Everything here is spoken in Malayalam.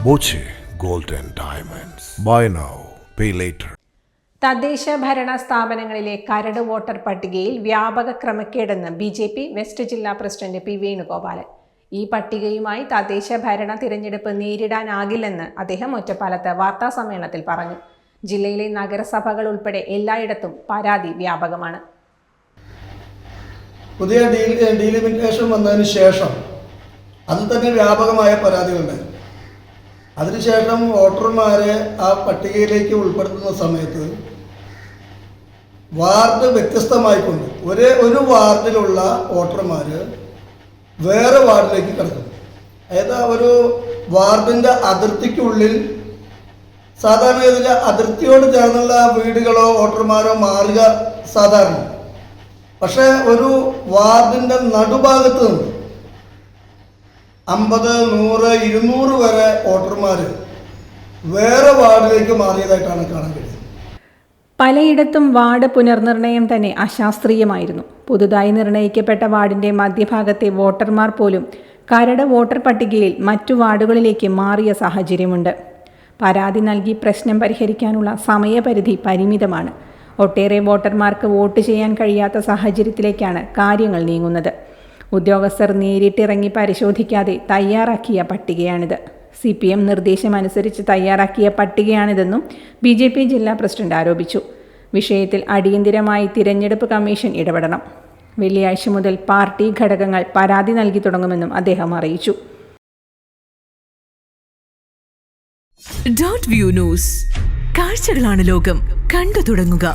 Boche gold and diamonds. Buy now, pay later. തദ്ദേശ ഭരണ സ്ഥാപനങ്ങളിലെ കരട് വോട്ടർ പട്ടികയിൽ വ്യാപക ക്രമക്കേടെന്ന് BJP വെസ്റ്റ് ജില്ലാ പ്രസിഡന്റ് P. വേണുഗോപാലൻ. ഈ പട്ടികയുമായി തദ്ദേശ ഭരണ തിരഞ്ഞെടുപ്പ് നേരിടാനാകില്ലെന്ന് അദ്ദേഹം ഒറ്റപ്പാലത്ത് വാർത്താസമ്മേളനത്തിൽ പറഞ്ഞു. ജില്ലയിലെ നഗരസഭകൾ ഉൾപ്പെടെ എല്ലായിടത്തും പരാതി വ്യാപകമാണ്. പുതിയ ഡീലിമിറ്റേഷൻ വന്നതിന് ശേഷം അതിൽ തന്നെ വ്യാപകമായ പരാതികളുണ്ട്. അതിനുശേഷം വോട്ടർമാരെ ആ പട്ടികയിലേക്ക് ഉൾപ്പെടുത്തുന്ന സമയത്ത് വാർഡ് വ്യത്യസ്തമായിക്കൊണ്ട് ഒരു വാർഡിലുള്ള വോട്ടർമാർ വേറെ വാർഡിലേക്ക് കിടക്കും. അതായത് ഒരു വാർഡിൻ്റെ അതിർത്തിക്കുള്ളിൽ സാധാരണ ഇതിൽ അതിർത്തിയോട് ചേർന്നുള്ള വീടുകളോ വോട്ടർമാരോ മാറുക സാധാരണ. പക്ഷേ ഒരു വാർഡിൻ്റെ നടുഭാഗത്ത് നിന്ന് 50, 100, 200 വരെ വോട്ടർമാർ വേറെ വാർഡിലേക്ക് മാറിയതായിട്ടാണ് കാണാൻ കഴിയുന്നത്. പലയിടത്തും വാർഡ് പുനർനിർണയം തന്നെ അശാസ്ത്രീയമായിരുന്നു. പുതുതായി നിർണയിക്കപ്പെട്ട വാർഡിന്റെ മധ്യഭാഗത്തെ വോട്ടർമാർ പോലും കരട് വോട്ടർ പട്ടികയിൽ മറ്റു വാർഡുകളിലേക്ക് മാറിയ സാഹചര്യമുണ്ട്. പരാതി നൽകി പ്രശ്നം പരിഹരിക്കാനുള്ള സമയപരിധി പരിമിതമാണ്. ഒട്ടേറെ വോട്ടർമാർക്ക് വോട്ട് ചെയ്യാൻ കഴിയാത്ത സാഹചര്യത്തിലേക്കാണ് കാര്യങ്ങൾ നീങ്ങുന്നത്. ഉദ്യോഗസ്ഥർ നേരിട്ടിറങ്ങി പരിശോധിക്കാതെ തയ്യാറാക്കിയ പട്ടികയാണിത്. CPM നിർദ്ദേശമനുസരിച്ച് തയ്യാറാക്കിയ പട്ടികയാണിതെന്നും BJP ജില്ലാ പ്രസിഡന്റ് ആരോപിച്ചു. വിഷയത്തിൽ അടിയന്തിരമായി തിരഞ്ഞെടുപ്പ് കമ്മീഷൻ ഇടപെടണം. വെള്ളിയാഴ്ച മുതൽ പാർട്ടി ഘടകങ്ങൾ പരാതി നൽകി തുടങ്ങുമെന്നും അദ്ദേഹം അറിയിച്ചു. .view ന്യൂസ്, കാഴ്ചകളാണ് ലോകം, കണ്ടു തുടങ്ങുക.